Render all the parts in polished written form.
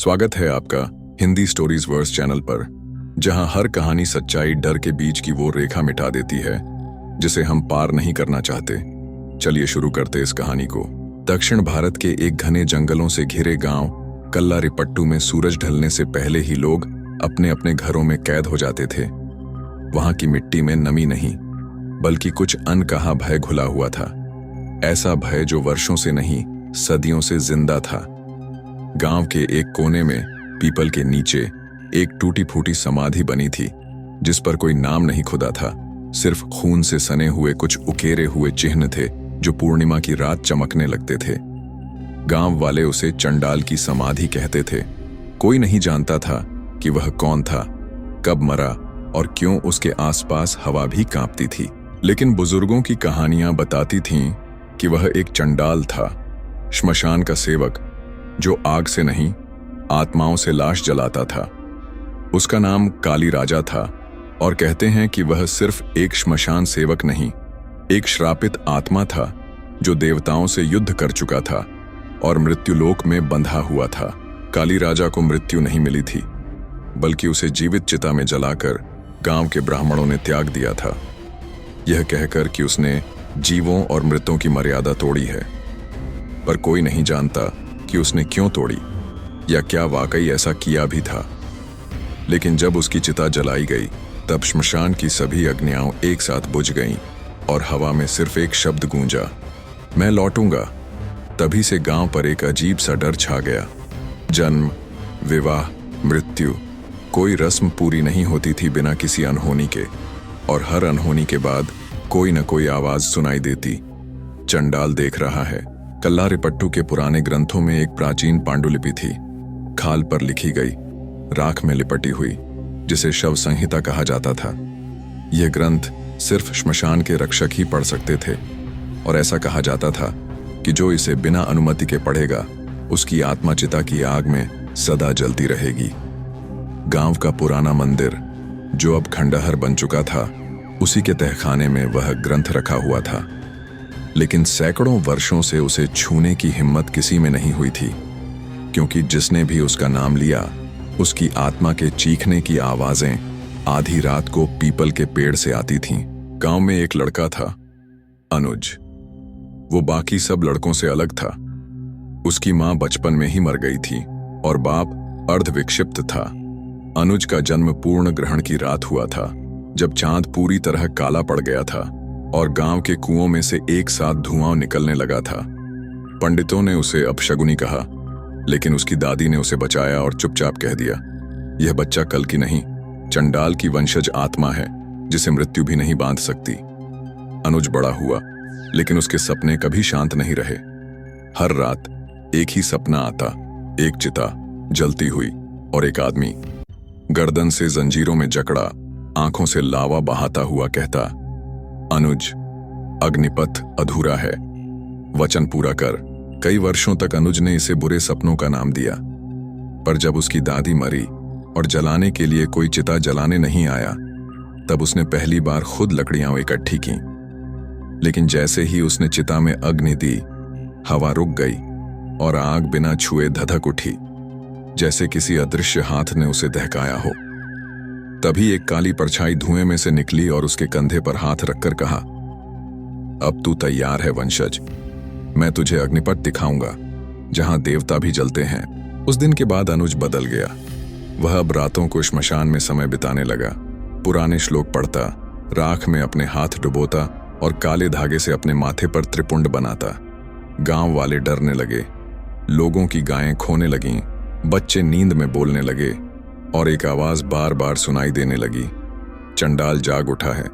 स्वागत है आपका हिंदी स्टोरीज वर्स चैनल पर, जहां हर कहानी सच्चाई डर के बीच की वो रेखा मिटा देती है जिसे हम पार नहीं करना चाहते। चलिए शुरू करते इस कहानी को। दक्षिण भारत के एक घने जंगलों से घिरे गांव कल्लारिपट्टू में सूरज ढलने से पहले ही लोग अपने अपने घरों में कैद हो जाते थे। वहां की मिट्टी में नमी नहीं, बल्कि कुछ अनकहा भय घुला हुआ था। ऐसा भय जो वर्षों से नहीं, सदियों से जिंदा था। गांव के एक कोने में पीपल के नीचे एक टूटी फूटी समाधि बनी थी, जिस पर कोई नाम नहीं खुदा था। सिर्फ खून से सने हुए कुछ उकेरे हुए चिन्ह थे जो पूर्णिमा की रात चमकने लगते थे। गांव वाले उसे चंडाल की समाधि कहते थे। कोई नहीं जानता था कि वह कौन था, कब मरा और क्यों उसके आसपास हवा भी कांपती थी। लेकिन बुजुर्गों की कहानियां बताती थीं कि वह एक चंडाल था, श्मशान का सेवक, जो आग से नहीं आत्माओं से लाश जलाता था। उसका नाम काली राजा था और कहते हैं कि वह सिर्फ एक श्मशान सेवक नहीं, एक श्रापित आत्मा था जो देवताओं से युद्ध कर चुका था और मृत्युलोक में बंधा हुआ था। काली राजा को मृत्यु नहीं मिली थी, बल्कि उसे जीवित चिता में जलाकर गांव के ब्राह्मणों ने त्याग दिया था, यह कहकर कि उसने जीवों और मृतों की मर्यादा तोड़ी है। पर कोई नहीं जानता कि उसने क्यों तोड़ी या क्या वाकई ऐसा किया भी था। लेकिन जब उसकी चिता जलाई गई, तब श्मशान की सभी अग्नियां एक साथ बुझ गईं और हवा में सिर्फ एक शब्द गूंजा, मैं लौटूंगा। तभी से गांव पर एक अजीब सा डर छा गया। जन्म, विवाह, मृत्यु, कोई रस्म पूरी नहीं होती थी बिना किसी अनहोनी के, और हर अनहोनी के बाद कोई न कोई आवाज सुनाई देती। चंडाल देख रहा है। कल्लारिपट्टू के पुराने ग्रंथों में एक प्राचीन पांडुलिपि थी, खाल पर लिखी गई, राख में लिपटी हुई, जिसे शव संहिता कहा जाता था। यह ग्रंथ सिर्फ श्मशान के रक्षक ही पढ़ सकते थे, और ऐसा कहा जाता था कि जो इसे बिना अनुमति के पढ़ेगा, उसकी आत्मा चिता की आग में सदा जलती रहेगी। गांव का पुराना मंदिर, जो अब खंडहर बन चुका था, उसी के तहखाने में वह ग्रंथ रखा हुआ था। लेकिन सैकड़ों वर्षों से उसे छूने की हिम्मत किसी में नहीं हुई थी, क्योंकि जिसने भी उसका नाम लिया, उसकी आत्मा के चीखने की आवाजें आधी रात को पीपल के पेड़ से आती थीं। गांव में एक लड़का था, अनुज। वो बाकी सब लड़कों से अलग था। उसकी मां बचपन में ही मर गई थी और बाप अर्धविक्षिप्त था। अनुज का जन्म पूर्ण ग्रहण की रात हुआ था, जब चांद पूरी तरह काला पड़ गया था और गांव के कुओं में से एक साथ धुआं निकलने लगा था। पंडितों ने उसे अपशगुनी कहा, लेकिन उसकी दादी ने उसे बचाया और चुपचाप कह दिया, यह बच्चा कल की नहीं, चंडाल की वंशज आत्मा है, जिसे मृत्यु भी नहीं बांध सकती। अनुज बड़ा हुआ, लेकिन उसके सपने कभी शांत नहीं रहे। हर रात एक ही सपना आता, एक चिता जलती हुई और एक आदमी गर्दन से जंजीरों में जकड़ा, आंखों से लावा बहाता हुआ कहता, अनुज, अग्निपथ अधूरा है, वचन पूरा कर। कई वर्षों तक अनुज ने इसे बुरे सपनों का नाम दिया, पर जब उसकी दादी मरी और जलाने के लिए कोई चिता जलाने नहीं आया, तब उसने पहली बार खुद लकड़ियां इकट्ठी की। लेकिन जैसे ही उसने चिता में अग्नि दी, हवा रुक गई और आग बिना छुए धधक उठी, जैसे किसी अदृश्य हाथ ने उसे दहकाया हो। तभी एक काली परछाई धुएं में से निकली और उसके कंधे पर हाथ रखकर कहा, अब तू तैयार है वंशज, मैं तुझे अग्निपथ दिखाऊंगा, जहां देवता भी जलते हैं। उस दिन के बाद अनुज बदल गया। वह अब रातों को श्मशान में समय बिताने लगा, पुराने श्लोक पढ़ता, राख में अपने हाथ डुबोता और काले धागे से अपने माथे पर त्रिपुंड बनाता। गांव वाले डरने लगे, लोगों की गायें खोने लगीं, बच्चे नींद में बोलने लगे और एक आवाज बार बार सुनाई देने लगी, चंडाल जाग उठा है।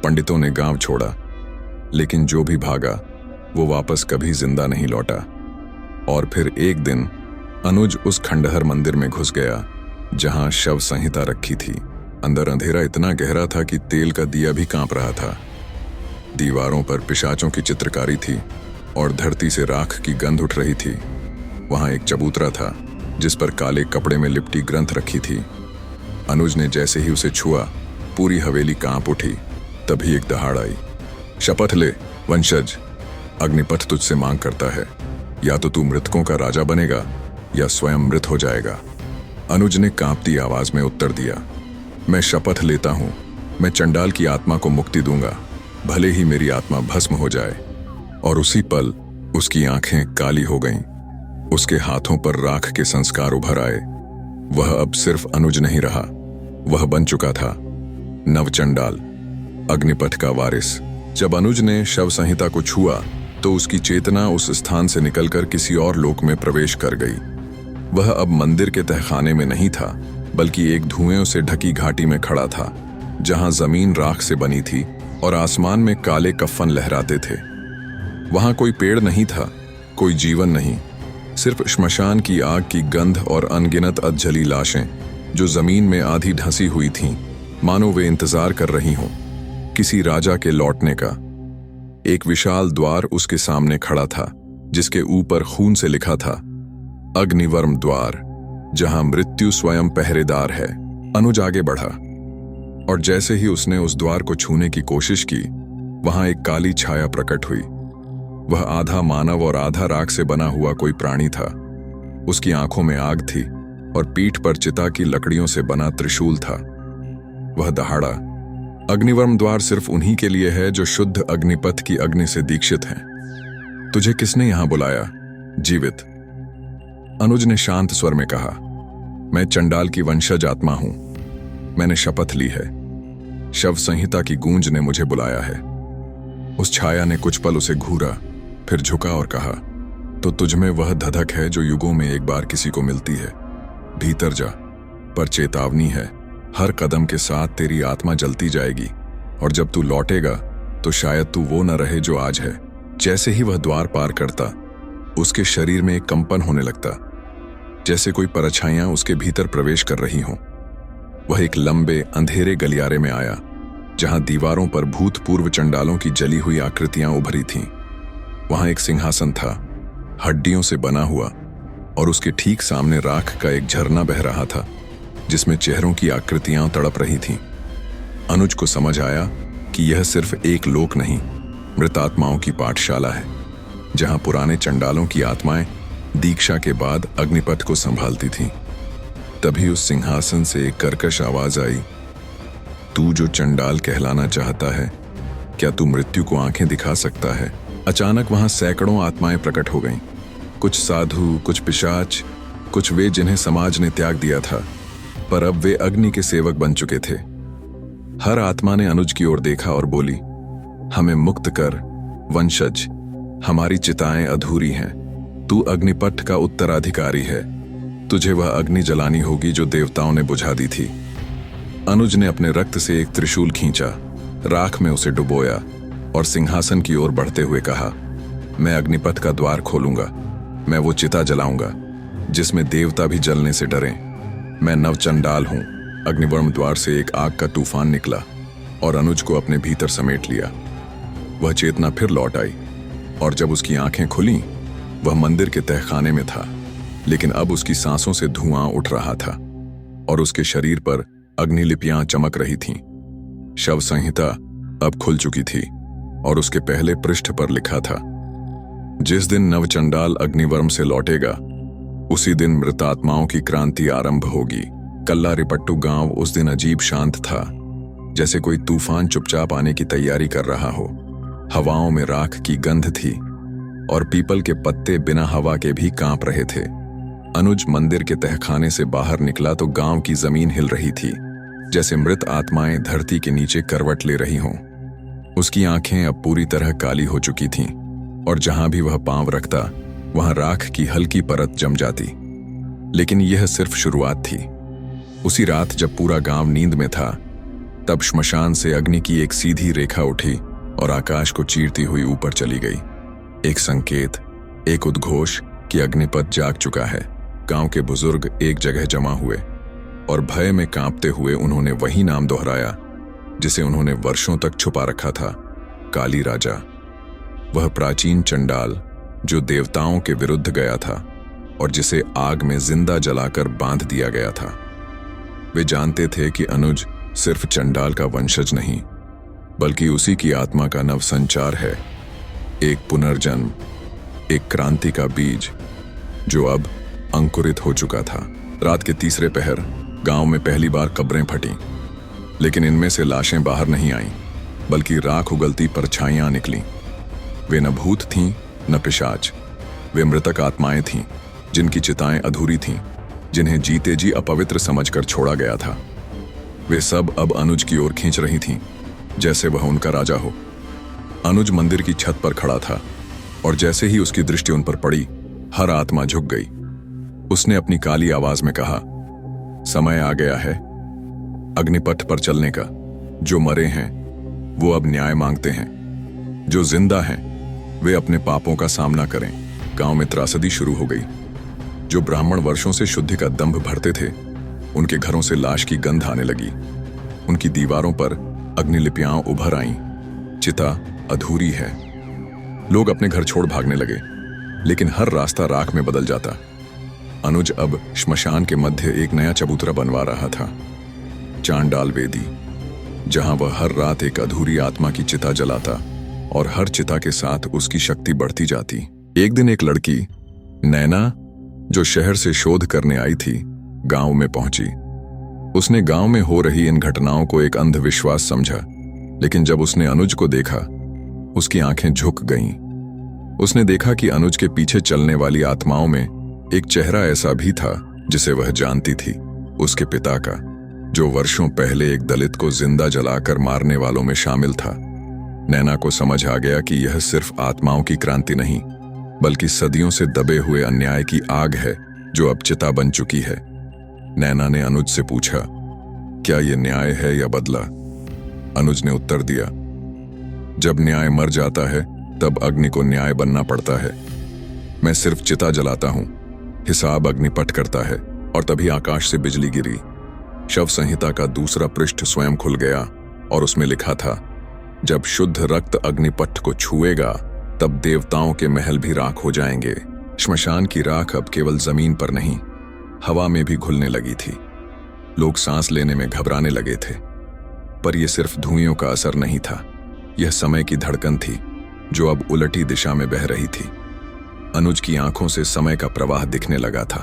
पंडितों ने गांव छोड़ा, लेकिन जो भी भागा वो वापस कभी जिंदा नहीं लौटा। और फिर एक दिन अनुज उस खंडहर मंदिर में घुस गया, जहां शव संहिता रखी थी। अंदर अंधेरा इतना गहरा था कि तेल का दिया भी कांप रहा था। दीवारों पर पिशाचों की चित्रकारी थी और धरती से राख की गंध उठ रही थी। वहां एक चबूतरा था, जिस पर काले कपड़े में लिपटी ग्रंथ रखी थी। अनुज ने जैसे ही उसे छुआ, पूरी हवेली कांप उठी। तभी एक दहाड़ आई, शपथ ले वंशज, अग्निपथ तुझसे मांग करता है, या तो तू मृतकों का राजा बनेगा या स्वयं मृत हो जाएगा। अनुज ने कांपती आवाज में उत्तर दिया, मैं शपथ लेता हूं, मैं चंडाल की आत्मा को मुक्ति दूंगा, भले ही मेरी आत्मा भस्म हो जाए। और उसी पल उसकी आंखें काली हो गईं। उसके हाथों पर राख के संस्कार उभर आए। वह अब सिर्फ अनुज नहीं रहा, वह बन चुका था नवचंडाल, अग्निपथ का वारिस। जब अनुज ने शव संहिता को छुआ तो उसकी चेतना उस स्थान से निकलकर किसी और लोक में प्रवेश कर गई। वह अब मंदिर के तहखाने में नहीं था, बल्कि एक धुएं से ढकी घाटी में खड़ा था, जहां जमीन राख से बनी थी और आसमान में काले कफन लहराते थे। वहां कोई पेड़ नहीं था, कोई जीवन नहीं, सिर्फ श्मशान की आग की गंध और अनगिनत अधजली लाशें जो जमीन में आधी ढंसी हुई थीं, मानो वे इंतजार कर रही हों किसी राजा के लौटने का। एक विशाल द्वार उसके सामने खड़ा था, जिसके ऊपर खून से लिखा था, अग्निवर्म द्वार, जहां मृत्यु स्वयं पहरेदार है। अनुज आगे बढ़ा और जैसे ही उसने उस द्वार को छूने की कोशिश की, वहां एक काली छाया प्रकट हुई। वह आधा मानव और आधा राख से बना हुआ कोई प्राणी था। उसकी आंखों में आग थी और पीठ पर चिता की लकड़ियों से बना त्रिशूल था। वह दहाड़ा, अग्निवर्म द्वार सिर्फ उन्हीं के लिए है जो शुद्ध अग्निपथ की अग्नि से दीक्षित हैं। तुझे किसने यहां बुलाया? जीवित, अनुज ने शांत स्वर में कहा। मैं चंडाल की वंशज आत्मा हूं, मैंने शपथ ली है। शव संहिता की गूंज ने मुझे बुलाया है। उस छाया ने कुछ पल उसे घूरा, फिर झुका और कहा, तो तुझमें वह धधक है जो युगों में एक बार किसी को मिलती है। भीतर जा, पर चेतावनी है, हर कदम के साथ तेरी आत्मा जलती जाएगी, और जब तू लौटेगा तो शायद तू वो न रहे जो आज है। जैसे ही वह द्वार पार करता, उसके शरीर में एक कंपन होने लगता, जैसे कोई परछाइयां उसके भीतर प्रवेश कर रही हों। वह एक लंबे अंधेरे गलियारे में आया, जहां दीवारों पर भूतपूर्व चंडालों की जली हुई आकृतियां उभरी थीं। वहां एक सिंहासन था, हड्डियों से बना हुआ, और उसके ठीक सामने राख का एक झरना बह रहा था, जिसमें चेहरों की आकृतियां तड़प रही थीं। अनुज को समझ आया कि यह सिर्फ एक लोक नहीं, मृत आत्माओं की पाठशाला है, जहां पुराने चंडालों की आत्माएं दीक्षा के बाद अग्निपथ को संभालती थीं। तभी उस सिंहासन से एक कर्कश आवाज आई, तू जो चंडाल कहलाना चाहता है, क्या तू मृत्यु को आंखें दिखा सकता है? अचानक वहां सैकड़ों आत्माएं प्रकट हो गईं। कुछ साधु, कुछ पिशाच, कुछ वे जिन्हें समाज ने त्याग दिया था, पर अब वे अग्नि के सेवक बन चुके थे। हर आत्मा ने अनुज की ओर देखा और बोली, हमें मुक्त कर वंशज, हमारी चिताएं अधूरी हैं। तू अग्निपथ का उत्तराधिकारी है, तुझे वह अग्नि जलानी होगी जो देवताओं ने बुझा दी थी। अनुज ने अपने रक्त से एक त्रिशूल खींचा, राख में उसे डुबोया और सिंहासन की ओर बढ़ते हुए कहा, मैं अग्निपथ का द्वार खोलूंगा, मैं वो चिता जलाऊंगा जिसमें देवता भी जलने से डरें। मैं नवचंडाल हूं। अग्निवर्म द्वार से एक आग का तूफान निकला और अनुज को अपने भीतर समेट लिया। वह चेतना फिर लौट आई, और जब उसकी आंखें खुलीं, वह मंदिर के तहखाने में था, लेकिन अब उसकी सांसों से धुआं उठ रहा था और उसके शरीर पर अग्निलिपियां चमक रही थीं। शव संहिता अब खुल चुकी थी और उसके पहले पृष्ठ पर लिखा था, जिस दिन नवचंडाल अग्निवर्म से लौटेगा, उसी दिन मृत आत्माओं की क्रांति आरंभ होगी। कल्लारिपट्टू गांव उस दिन अजीब शांत था, जैसे कोई तूफान चुपचाप आने की तैयारी कर रहा हो। हवाओं में राख की गंध थी और पीपल के पत्ते बिना हवा के भी कांप रहे थे। अनुज मंदिर के तहखाने से बाहर निकला तो गांव की जमीन हिल रही थी, जैसे मृत आत्माएं धरती के नीचे करवट ले रही हों। उसकी आंखें अब पूरी तरह काली हो चुकी थीं, और जहां भी वह पांव रखता, वहां राख की हल्की परत जम जाती। लेकिन यह सिर्फ शुरुआत थी। उसी रात जब पूरा गांव नींद में था, तब श्मशान से अग्नि की एक सीधी रेखा उठी और आकाश को चीरती हुई ऊपर चली गई। एक संकेत, एक उद्घोष कि अग्निपथ जाग चुका है। गांव के बुजुर्ग एक जगह जमा हुए और भय में कांपते हुए उन्होंने वही नाम दोहराया जिसे उन्होंने वर्षों तक छुपा रखा था, काली राजा। वह प्राचीन चंडाल जो देवताओं के विरुद्ध गया था और जिसे आग में जिंदा जलाकर बांध दिया गया था। वे जानते थे कि अनुज सिर्फ चंडाल का वंशज नहीं, बल्कि उसी की आत्मा का नवसंचार है, एक पुनर्जन्म, एक क्रांति का बीज जो अब अंकुरित हो चुका था। रात के तीसरे पहर गांव में पहली बार कब्रें फटीं, लेकिन इनमें से लाशें बाहर नहीं आईं, बल्कि राख उगलती परछाइयां निकलीं। वे न भूत थीं न पिशाच, वे मृतक आत्माएं थीं, जिनकी चिताएं अधूरी थीं, जिन्हें जीते जी अपवित्र समझकर छोड़ा गया था। वे सब अब अनुज की ओर खींच रही थीं, जैसे वह उनका राजा हो। अनुज मंदिर की छत पर खड़ा था, और जैसे ही उसकी दृष्टि उन पर पड़ी, हर आत्मा झुक गई। उसने अपनी काली आवाज में कहा, समय आ गया है अग्निपथ पर चलने का। जो मरे हैं वो अब न्याय मांगते हैं, जो जिंदा हैं वे अपने पापों का सामना करें। गांव में त्रासदी शुरू हो गई। जो ब्राह्मण वर्षों से शुद्धि का दंभ भरते थे, उनके घरों से लाश की गंध आने लगी। उनकी दीवारों पर अग्निलिपियां उभर आईं। चिता अधूरी है। लोग अपने घर छोड़ भागने लगे, लेकिन हर रास्ता राख में बदल जाता। अनुज अब श्मशान के मध्य एक नया चबूतरा बनवा रहा था, चांडाल वेदी, जहां वह हर रात एक अधूरी आत्मा की चिता जलाता और हर चिता के साथ उसकी शक्ति बढ़ती जाती। एक दिन एक लड़की, नैना, जो शहर से शोध करने आई थी, गांव में पहुंची। उसने गांव में हो रही इन घटनाओं को एक अंधविश्वास समझा, लेकिन जब उसने अनुज को देखा, उसकी आंखें झुक गईं। उसने देखा कि अनुज के पीछे चलने वाली आत्माओं में एक चेहरा ऐसा भी था जिसे वह जानती थी, उसके पिता का, जो वर्षों पहले एक दलित को जिंदा जलाकर मारने वालों में शामिल था। नैना को समझ आ गया कि यह सिर्फ आत्माओं की क्रांति नहीं, बल्कि सदियों से दबे हुए अन्याय की आग है जो अब चिता बन चुकी है। नैना ने अनुज से पूछा, क्या यह न्याय है या बदला? अनुज ने उत्तर दिया, जब न्याय मर जाता है तब अग्नि को न्याय बनना पड़ता है। मैं सिर्फ चिता जलाता हूं, हिसाब अग्निपथ करता है। और तभी आकाश से बिजली गिरी। शव संहिता का दूसरा पृष्ठ स्वयं खुल गया और उसमें लिखा था, जब शुद्ध रक्त अग्निपथ को छुएगा तब देवताओं के महल भी राख हो जाएंगे। श्मशान की राख अब केवल जमीन पर नहीं, हवा में भी घुलने लगी थी। लोग सांस लेने में घबराने लगे थे, पर यह सिर्फ धुएं का असर नहीं था, यह समय की धड़कन थी जो अब उलटी दिशा में बह रही थी। अनुज की आंखों से समय का प्रवाह दिखने लगा था।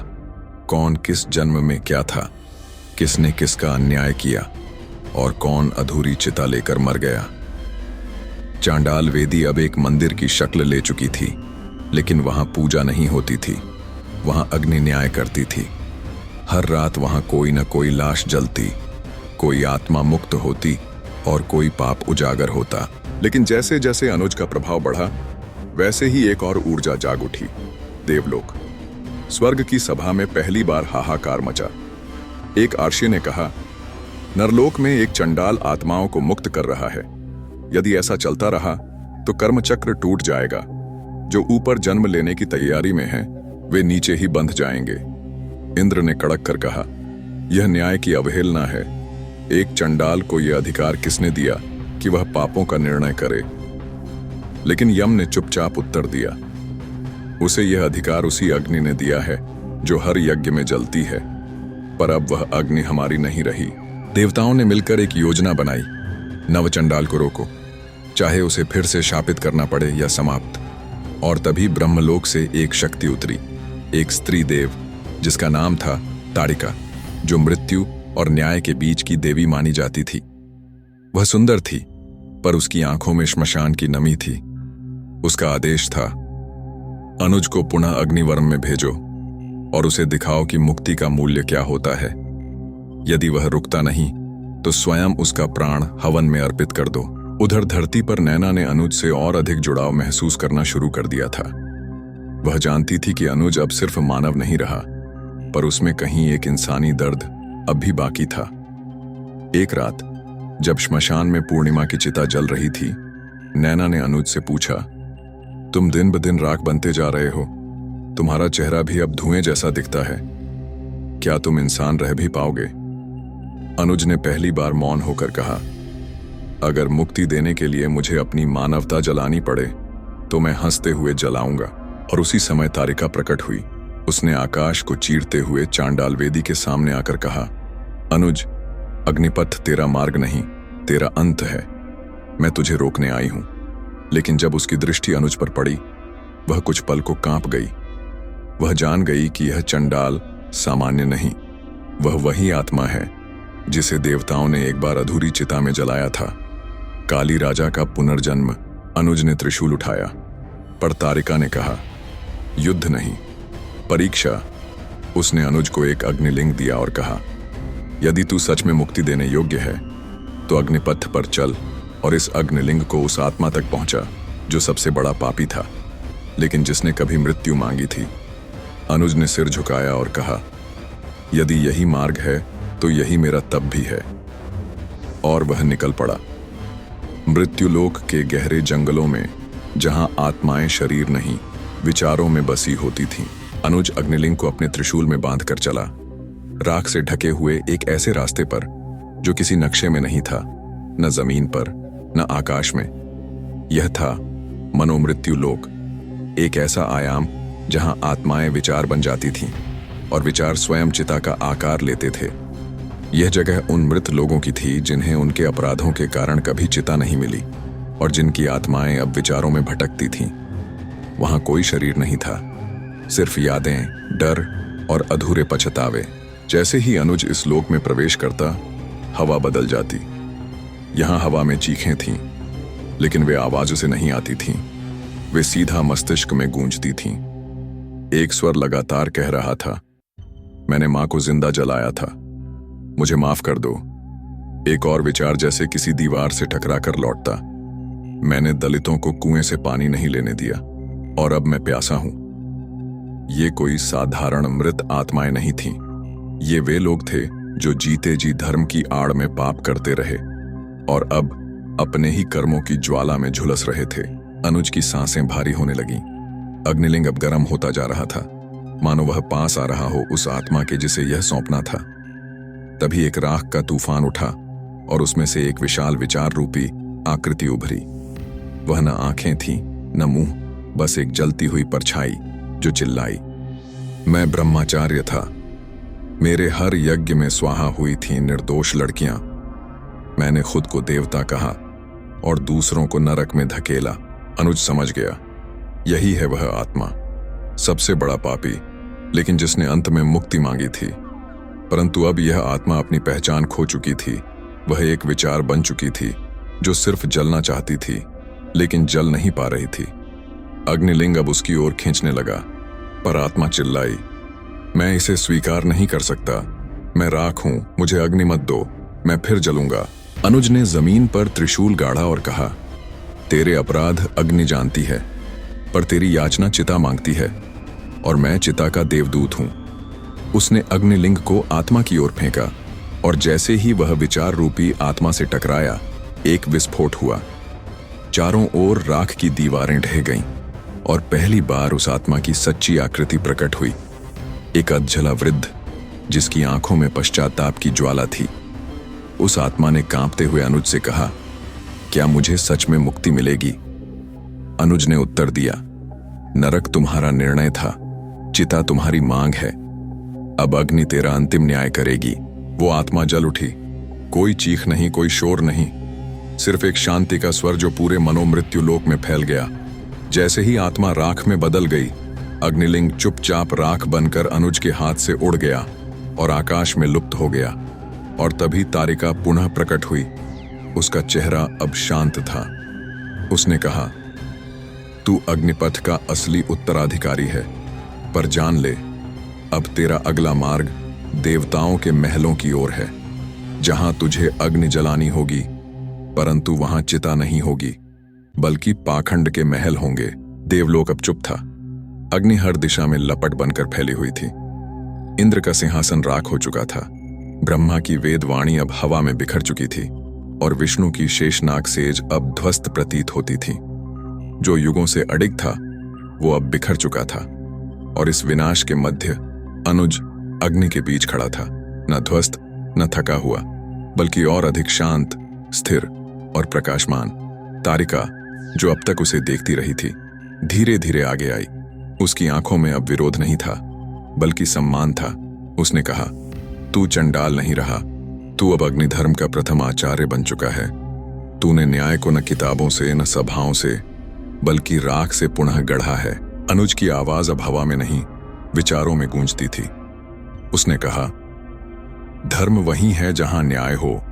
कौन किस जन्म में क्या था, किसने किसका अन्याय किया और कौन अधूरी चिता लेकर मर गया। चांडाल वेदी अब एक मंदिर की शक्ल ले चुकी थी, लेकिन वहां पूजा नहीं होती थी, वहां अग्नि न्याय करती थी। हर रात वहां कोई न कोई लाश जलती, कोई आत्मा मुक्त होती और कोई पाप उजागर होता। लेकिन जैसे जैसे अनुज का प्रभाव बढ़ा, वैसे ही एक और ऊर्जा जाग उठी, देवलोक। स्वर्ग की सभा में पहली बार हाहाकार मचा। एक आर्षी ने कहा, नरलोक में एक चंडाल आत्माओं को मुक्त कर रहा है। यदि ऐसा चलता रहा तो कर्मचक्र टूट जाएगा। जो ऊपर जन्म लेने की तैयारी में हैं, वे नीचे ही बंध जाएंगे। इंद्र ने कड़क कर कहा, यह न्याय की अवहेलना है। एक चंडाल को यह अधिकार किसने दिया कि वह पापों का निर्णय करे? लेकिन यम ने चुपचाप उत्तर दिया, उसे यह अधिकार उसी अग्नि ने दिया है जो हर यज्ञ में जलती है, पर अब वह अग्नि हमारी नहीं रही। देवताओं ने मिलकर एक योजना बनाई, नवचंडाल को रोको, चाहे उसे फिर से शापित करना पड़े या समाप्त। और तभी ब्रह्मलोक से एक शक्ति उतरी, एक स्त्री देव जिसका नाम था ताड़िका, जो मृत्यु और न्याय के बीच की देवी मानी जाती थी। वह सुंदर थी, पर उसकी आंखों में श्मशान की नमी थी। उसका आदेश था, अनुज को पुनः अग्निवर्म में भेजो और उसे दिखाओ कि मुक्ति का मूल्य क्या होता है। यदि वह रुकता नहीं तो स्वयं उसका प्राण हवन में अर्पित कर दो। उधर धरती पर नैना ने अनुज से और अधिक जुड़ाव महसूस करना शुरू कर दिया था। वह जानती थी कि अनुज अब सिर्फ मानव नहीं रहा, पर उसमें कहीं एक इंसानी दर्द अब भी बाकी था। एक रात जब श्मशान में पूर्णिमा की चिता जल रही थी, नैना ने अनुज से पूछा, तुम दिन ब दिन राख बनते जा रहे हो, तुम्हारा चेहरा भी अब धुएं जैसा दिखता है, क्या तुम इंसान रह भी पाओगे? अनुज ने पहली बार मौन होकर कहा, अगर मुक्ति देने के लिए मुझे अपनी मानवता जलानी पड़े तो मैं हंसते हुए जलाऊंगा। और उसी समय तारिका प्रकट हुई। उसने आकाश को चीरते हुए चांडाल वेदी के सामने आकर कहा, अनुज, अग्निपथ तेरा मार्ग नहीं, तेरा अंत है। मैं तुझे रोकने आई हूं। लेकिन जब उसकी दृष्टि अनुज पर पड़ी, वह कुछ पल को कांप गई। वह जान गई कि यह चंडाल सामान्य नहीं, वह वही आत्मा है जिसे देवताओं ने एक बार अधूरी चिता में जलाया था। काली राजा का पुनर्जन्म। अनुज ने त्रिशूल उठाया, पर तारिका ने कहा, युद्ध नहीं, परीक्षा। उसने अनुज को एक अग्निलिंग दिया और कहा, यदि तू सच में मुक्ति देने योग्य है तो अग्निपथ पर चल और इस अग्निलिंग को उस आत्मा तक पहुंचा जो सबसे बड़ा पापी था, लेकिन जिसने कभी मृत्यु मांगी थी। अनुज ने सिर झुकाया और कहा, यदि यही मार्ग है तो यही मेरा तप भी है। और वह निकल पड़ा। मृत्युलोक के गहरे जंगलों में, जहां आत्माएं शरीर नहीं विचारों में बसी होती थीं, अनुज अग्निलिंग को अपने त्रिशूल में बांध कर चला, राख से ढके हुए एक ऐसे रास्ते पर जो किसी नक्शे में नहीं था, न जमीन पर न आकाश में। यह था मनोमृत्यु लोक, एक ऐसा आयाम जहां आत्माएं विचार बन जाती थीं और विचार स्वयं चिता का आकार लेते थे। यह जगह उन मृत लोगों की थी जिन्हें उनके अपराधों के कारण कभी चिता नहीं मिली और जिनकी आत्माएं अब विचारों में भटकती थीं। वहां कोई शरीर नहीं था, सिर्फ यादें, डर और अधूरे पछतावे। जैसे ही अनुज इस लोक में प्रवेश करता, हवा बदल जाती। यहां हवा में चीखें थीं, लेकिन वे आवाजों से नहीं आती थीं, वे सीधा मस्तिष्क में गूंजती थीं। एक स्वर लगातार कह रहा था, मैंने मां को जिंदा जलाया था, मुझे माफ कर दो। एक और विचार जैसे किसी दीवार से टकरा कर लौटता, मैंने दलितों को कुएं से पानी नहीं लेने दिया और अब मैं प्यासा हूं। ये कोई साधारण मृत आत्माएं नहीं थीं, ये वे लोग थे जो जीते जी धर्म की आड़ में पाप करते रहे और अब अपने ही कर्मों की ज्वाला में झुलस रहे थे। अनुज की सांसें भारी होने लगीं। अग्निलिंग अब गर्म होता जा रहा था, मानो वह पास आ रहा हो उस आत्मा के जिसे यह सौंपना था। तभी एक राख का तूफान उठा और उसमें से एक विशाल विचार रूपी आकृति उभरी। वह न आंखें थीं न मुंह, बस एक जलती हुई परछाई जो चिल्लाई, मैं ब्रह्मचार्य था, मेरे हर यज्ञ में स्वाहा हुई थी निर्दोष लड़कियां। मैंने खुद को देवता कहा और दूसरों को नरक में धकेला। अनुज समझ गया, यही है वह आत्मा, सबसे बड़ा पापी, लेकिन जिसने अंत में मुक्ति मांगी थी। परंतु अब यह आत्मा अपनी पहचान खो चुकी थी। वह एक विचार बन चुकी थी जो सिर्फ जलना चाहती थी, लेकिन जल नहीं पा रही थी। अग्निलिंग अब उसकी ओर खींचने लगा, पर आत्मा चिल्लाई, मैं इसे स्वीकार नहीं कर सकता, मैं राख हूं, मुझे अग्नि मत दो, मैं फिर जलूंगा। अनुज ने जमीन पर त्रिशूल गाड़ा और कहा, तेरे अपराध अग्नि जानती है, पर तेरी याचना चिता मांगती है और मैं चिता का देवदूत हूं। उसने अग्निलिंग को आत्मा की ओर फेंका और जैसे ही वह विचार रूपी आत्मा से टकराया, एक विस्फोट हुआ। चारों ओर राख की दीवारें ढह गईं और पहली बार उस आत्मा की सच्ची आकृति प्रकट हुई। एक अधजला वृद्ध जिसकी आंखों में पश्चाताप की ज्वाला थी। उस आत्मा ने कांपते हुए अनुज से कहा, क्या मुझे सच में मुक्ति मिलेगी? अनुज ने उत्तर दिया, नरक तुम्हारा निर्णय था, चिता तुम्हारी मांग है, अब अग्नि तेरा अंतिम न्याय करेगी। वो आत्मा जल उठी। कोई चीख नहीं, कोई शोर नहीं, सिर्फ एक शांति का स्वर जो पूरे मनोमृत्यु लोक में फैल गया। जैसे ही आत्मा राख में बदल गई, अग्निलिंग चुपचाप राख बनकर अनुज के हाथ से उड़ गया और आकाश में लुप्त हो गया। और तभी तारिका पुनः प्रकट हुई। उसका चेहरा अब शांत था। उसने कहा, तू अग्निपथ का असली उत्तराधिकारी है, पर जान ले, अब तेरा अगला मार्ग देवताओं के महलों की ओर है, जहां तुझे अग्नि जलानी होगी, परंतु वहां चिता नहीं होगी, बल्कि पाखंड के महल होंगे। देवलोक अब चुप था। अग्नि हर दिशा में लपट बनकर फैली हुई थी। इंद्र का सिंहासन राख हो चुका था। ब्रह्मा की वेदवाणी अब हवा में बिखर चुकी थी और विष्णु की शेषनाग सेज अब ध्वस्त प्रतीत होती थी। जो युगों से अडिग था वो अब बिखर चुका था और इस विनाश के मध्य अनुज अग्नि के बीच खड़ा था, न ध्वस्त न थका हुआ, बल्कि और अधिक शांत, स्थिर और प्रकाशमान। तारिका, जो अब तक उसे देखती रही थी, धीरे धीरे आगे आई। उसकी आंखों में अब विरोध नहीं था, बल्कि सम्मान था। उसने कहा, तू चंडाल नहीं रहा, तू अब अग्निधर्म का प्रथम आचार्य बन चुका है। तूने न्याय को न किताबों से न सभाओं से, बल्कि राख से पुनः गढ़ा है। अनुज की आवाज अब हवा में नहीं, विचारों में गूंजती थी। उसने कहा, धर्म वही है जहां न्याय हो,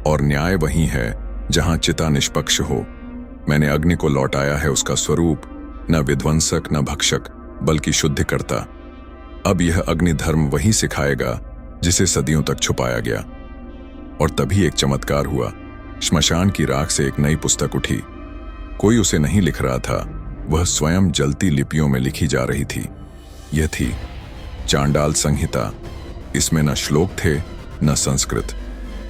और न्याय वही है जहां चिता निष्पक्ष हो। मैंने अग्नि को लौटाया है उसका स्वरूप, न विध्वंसक न भक्षक, बल्कि शुद्धिकर्ता। अब यह अग्नि धर्म वही सिखाएगा जिसे सदियों तक छुपाया गया। और तभी एक चमत्कार हुआ। श्मशान की राख से एक नई पुस्तक उठी। कोई उसे नहीं लिख रहा था, वह स्वयं जलती लिपियों में लिखी जा रही थी। यह थी चांडाल संहिता। इसमें न श्लोक थे न संस्कृत।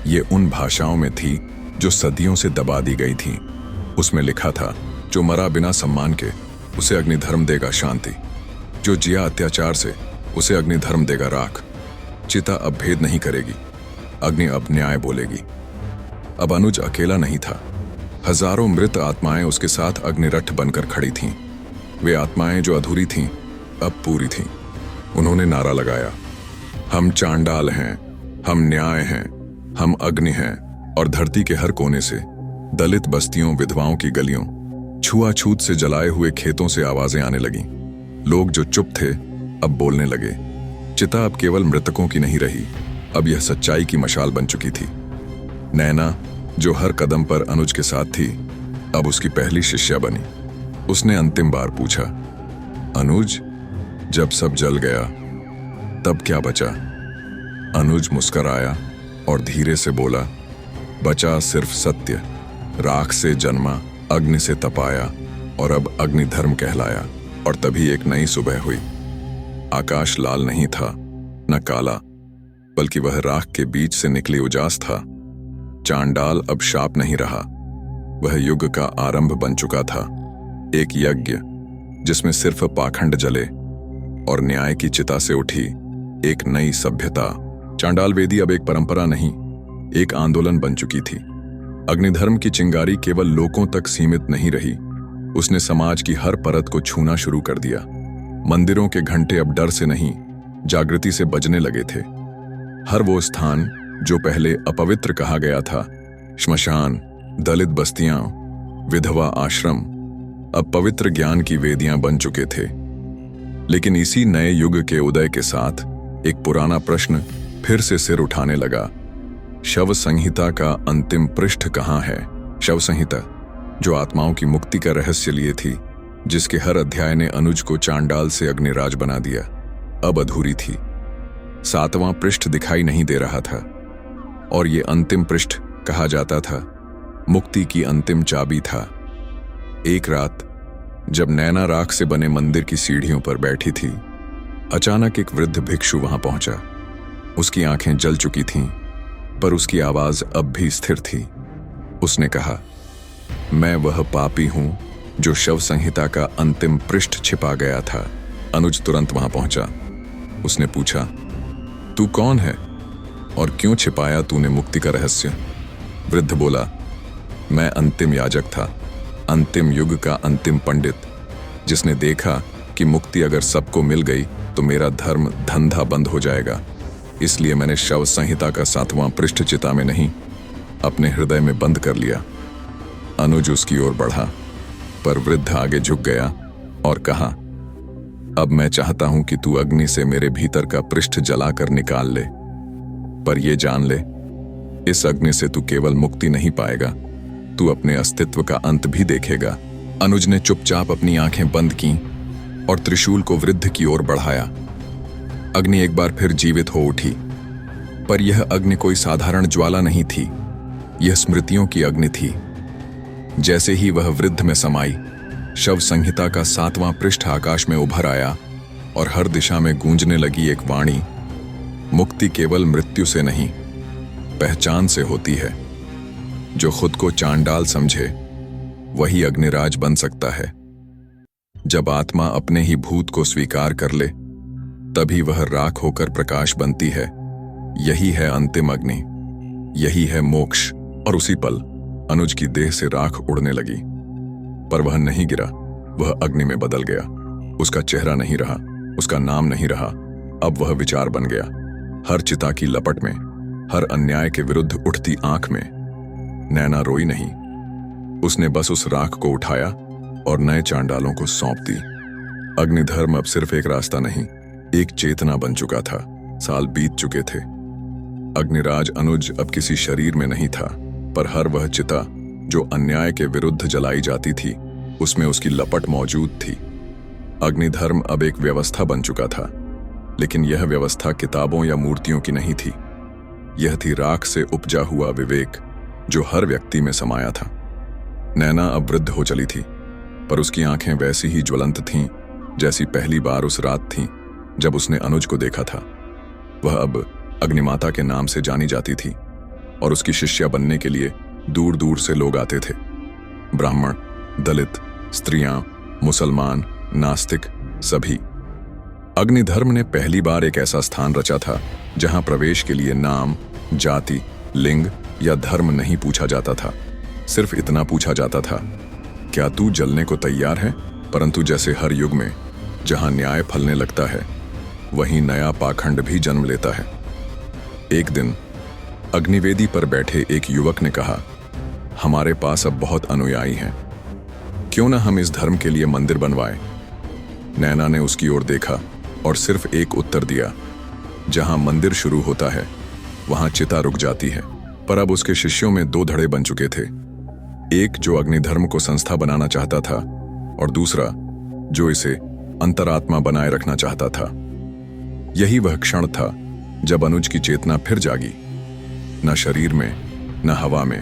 ये उन भाषाओं में थी जो सदियों से दबा दी गई थी। उसमें लिखा था, जो मरा बिना सम्मान के उसे अग्निधर्म देगा शांति, जो जिया अत्याचार से उसे अग्निधर्म देगा राख। चिता अब भेद नहीं करेगी, अग्नि अब न्याय बोलेगी। अब अनुज अकेला नहीं था। हजारों मृत आत्माएं उसके साथ अग्निरठ बनकर खड़ी थीं। वे आत्माएं जो अधूरी थीं अब पूरी थीं। उन्होंने नारा लगाया, हम चांडाल हैं, हम न्याय हैं, हम अग्नि हैं। और धरती के हर कोने से, दलित बस्तियों, विधवाओं की गलियों, छुआछूत से जलाए हुए खेतों से आवाजें आने लगीं। लोग जो चुप थे अब बोलने लगे। चिता अब केवल मृतकों की नहीं रही, अब यह सच्चाई की मशाल बन चुकी थी। नैना, जो हर कदम पर अनुज के साथ थी, अब उसकी पहली शिष्या बनी। उसने अंतिम बार पूछा, अनुज, जब सब जल गया तब क्या बचा? अनुज मुस्कुराया और धीरे से बोला, बचा सिर्फ सत्य। राख से जन्मा, अग्नि से तपाया, और अब अग्निधर्म कहलाया। और तभी एक नई सुबह हुई। आकाश लाल नहीं था, न काला, बल्कि वह राख के बीच से निकली उजास था। चांडाल अब शाप नहीं रहा, वह युग का आरंभ बन चुका था। एक यज्ञ जिसमें सिर्फ पाखंड जले, और न्याय की चिता से उठी एक नई सभ्यता। चांडाल वेदी अब एक परंपरा नहीं, एक आंदोलन बन चुकी थी। अग्निधर्म की चिंगारी केवल लोगों तक सीमित नहीं रही, उसने समाज की हर परत को छूना शुरू कर दिया। मंदिरों के घंटे अब डर से नहीं, जागृति से बजने लगे थे। हर वो स्थान जो पहले अपवित्र कहा गया था, श्मशान, दलित बस्तियां, विधवा आश्रम, अब पवित्र ज्ञान की वेदियां बन चुके थे। लेकिन इसी नए युग के उदय के साथ एक पुराना प्रश्न फिर से सिर उठाने लगा। शव संहिता का अंतिम पृष्ठ कहाँ है? शव संहिता, जो आत्माओं की मुक्ति का रहस्य लिए थी, जिसके हर अध्याय ने अनुज को चांडाल से अग्निराज बना दिया, अब अधूरी थी। 7वां पृष्ठ दिखाई नहीं दे रहा था, और ये अंतिम पृष्ठ कहा जाता था मुक्ति की अंतिम चाबी था। एक रात जब नैना राख से बने मंदिर की सीढ़ियों पर बैठी थी, अचानक एक वृद्ध भिक्षु वहां पहुंचा। उसकी आंखें जल चुकी थीं, पर उसकी आवाज अब भी स्थिर थी। उसने कहा, मैं वह पापी हूं जो शव संहिता का अंतिम पृष्ठ छिपा गया था। अनुज तुरंत वहां पहुंचा। उसने पूछा, तू कौन है और क्यों छिपाया तूने मुक्ति का रहस्य? वृद्ध बोला, मैं अंतिम याजक था, अंतिम युग का अंतिम पंडित, जिसने देखा कि मुक्ति अगर सबको मिल गई तो मेरा धर्म धंधा बंद हो जाएगा। इसलिए मैंने शव संहिता का 7वां पृष्ठ चिता में नहीं, अपने हृदय में बंद कर लिया। अनुज उसकी ओर बढ़ा, पर वृद्ध आगे झुक गया और कहा, अब मैं चाहता हूं कि तू अग्नि से मेरे भीतर का पृष्ठ जलाकर निकाल ले, पर ये जान ले, इस अग्नि से तू केवल मुक्ति नहीं पाएगा, तू अपने अस्तित्व का अंत भी देखेगा। अनुज ने चुपचाप अपनी आंखें बंद की और त्रिशूल को वृद्ध की ओर बढ़ाया। अग्नि एक बार फिर जीवित हो उठी, पर यह अग्नि कोई साधारण ज्वाला नहीं थी, यह स्मृतियों की अग्नि थी। जैसे ही वह वृद्ध में समाई, शव संहिता का 7वां पृष्ठ आकाश में उभर आया और हर दिशा में गूंजने लगी एक वाणी, मुक्ति केवल मृत्यु से नहीं, पहचान से होती है। जो खुद को चांडाल समझे वही अग्निराज बन सकता है। जब आत्मा अपने ही भूत को स्वीकार कर ले, तभी वह राख होकर प्रकाश बनती है। यही है अंतिम अग्नि, यही है मोक्ष। और उसी पल अनुज की देह से राख उड़ने लगी, पर वह नहीं गिरा, वह अग्नि में बदल गया। उसका चेहरा नहीं रहा, उसका नाम नहीं रहा, अब वह विचार बन गया। हर चिता की लपट में, हर अन्याय के विरुद्ध उठती आंख में नैना रोई नहीं, उसने बस उस राख को उठाया और नए चांडालों को सौंप दी। अग्निधर्म अब सिर्फ एक रास्ता नहीं, एक चेतना बन चुका था। साल बीत चुके थे। अग्निराज अनुज अब किसी शरीर में नहीं था, पर हर वह चिता जो अन्याय के विरुद्ध जलाई जाती थी उसमें उसकी लपट मौजूद थी। अग्निधर्म अब एक व्यवस्था बन चुका था, लेकिन यह व्यवस्था किताबों या मूर्तियों की नहीं थी। यह थी राख से उपजा हुआ विवेक जो हर व्यक्ति में समाया था। नैना अब वृद्ध हो चली थी, पर उसकी आंखें वैसी ही ज्वलंत थीं जैसी पहली बार उस रात थीं जब उसने अनुज को देखा था। वह अब अग्निमाता के नाम से जानी जाती थी और उसकी शिष्या बनने के लिए दूर दूर से लोग आते थे। ब्राह्मण, दलित, स्त्रियां, मुसलमान, नास्तिक, सभी। अग्निधर्म ने पहली बार एक ऐसा स्थान रचा था जहां प्रवेश के लिए नाम, जाति, लिंग या धर्म नहीं पूछा जाता था। सिर्फ इतना पूछा जाता था, क्या तू जलने को तैयार है? परंतु जैसे हर युग में जहां न्याय फलने लगता है, वहीं नया पाखंड भी जन्म लेता है। एक दिन अग्निवेदी पर बैठे एक युवक ने कहा, हमारे पास अब बहुत अनुयायी हैं, क्यों ना हम इस धर्म के लिए मंदिर बनवाएं? नैना ने उसकी ओर देखा और सिर्फ एक उत्तर दिया, जहां मंदिर शुरू होता है वहां चिता रुक जाती है। पर अब उसके शिष्यों में दो धड़े बन चुके थे, एक जो अग्निधर्म को संस्था बनाना चाहता था और दूसरा जो इसे अंतरात्मा बनाए रखना चाहता था। यही वह क्षण था जब अनुज की चेतना फिर जागी, न शरीर में, न हवा में,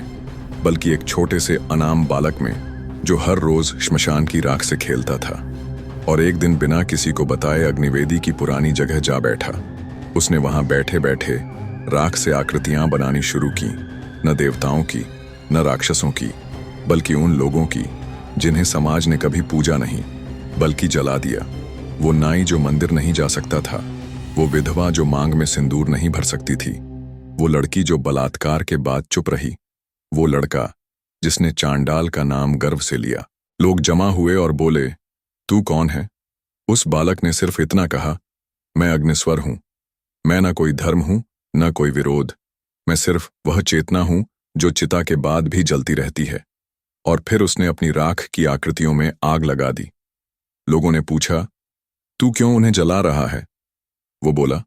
बल्कि एक छोटे से अनाम बालक में जो हर रोज श्मशान की राख से खेलता था। और एक दिन बिना किसी को बताए अग्निवेदी की पुरानी जगह जा बैठा। उसने वहां बैठे बैठे राख से आकृतियां बनानी शुरू की, न देवताओं की, न राक्षसों की, बल्कि उन लोगों की जिन्हें समाज ने कभी पूजा नहीं बल्कि जला दिया। वो नाई जो मंदिर नहीं जा सकता था, वो विधवा जो मांग में सिंदूर नहीं भर सकती थी, वो लड़की जो बलात्कार के बाद चुप रही, वो लड़का जिसने चांडाल का नाम गर्व से लिया। लोग जमा हुए और बोले, तू कौन है? उस बालक ने सिर्फ इतना कहा, मैं अग्निस्वर हूं। मैं न कोई धर्म हूं, न कोई विरोध। मैं सिर्फ वह चेतना हूं जो चिता के बाद भी जलती रहती है। और फिर उसने अपनी राख की आकृतियों में आग लगा दी। लोगों ने पूछा, तू क्यों उन्हें जला रहा है? वो बोला,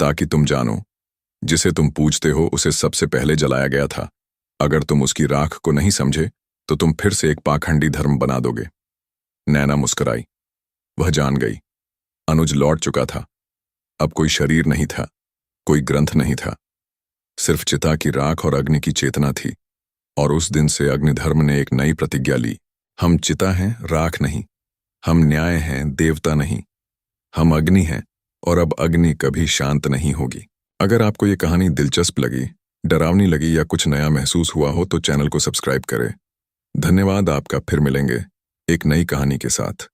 ताकि तुम जानो, जिसे तुम पूजते हो उसे सबसे पहले जलाया गया था। अगर तुम उसकी राख को नहीं समझे तो तुम फिर से एक पाखंडी धर्म बना दोगे। नैना मुस्कुराई। वह जान गई, अनुज लौट चुका था। अब कोई शरीर नहीं था, कोई ग्रंथ नहीं था, सिर्फ चिता की राख और अग्नि की चेतना थी। और उस दिन से अग्निधर्म ने एक नई प्रतिज्ञा ली, हम चिता हैं, राख नहीं। हम न्याय हैं, देवता नहीं। हम अग्नि हैं और अब अग्नि कभी शांत नहीं होगी। अगर आपको ये कहानी दिलचस्प लगी, डरावनी लगी या कुछ नया महसूस हुआ हो तो चैनल को सब्सक्राइब करें। धन्यवाद आपका। फिर मिलेंगे एक नई कहानी के साथ।